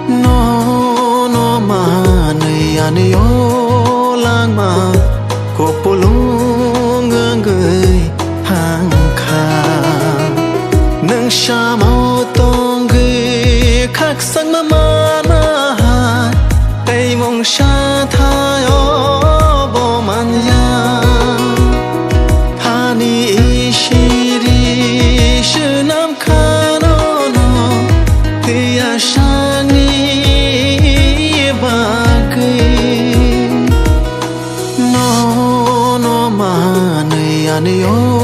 NONO MANUI ani ô lang mà Kokborok người hàng khả nâng xa màu tông ghi khắc sắc mà mana tay mong xa thay ô bồ man ya thani ishiri sư nam khả nô nô thì à sang ni ba ghi NONO MANUI ani ô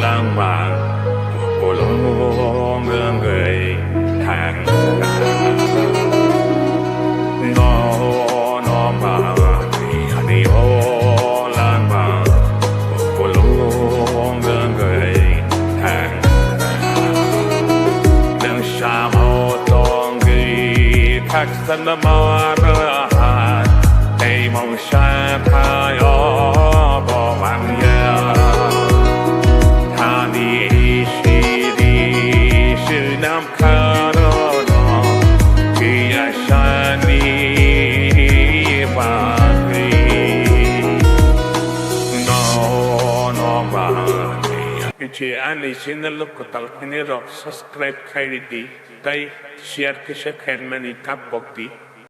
lang mà bộ lỗ người hàng nó mà đi ô lang mà bộ lỗ người hàng đừng xa mô tôn ghi khắc sân mà rửa hạt hay mong xa thay ô bộ bằng ya nam khả nô khi ai san đi ba đi nó ba đi chị anh đi xin lúc của tao cái này rồi subscribe khai đi đây share cái sẽ khen mình cáp bọc đi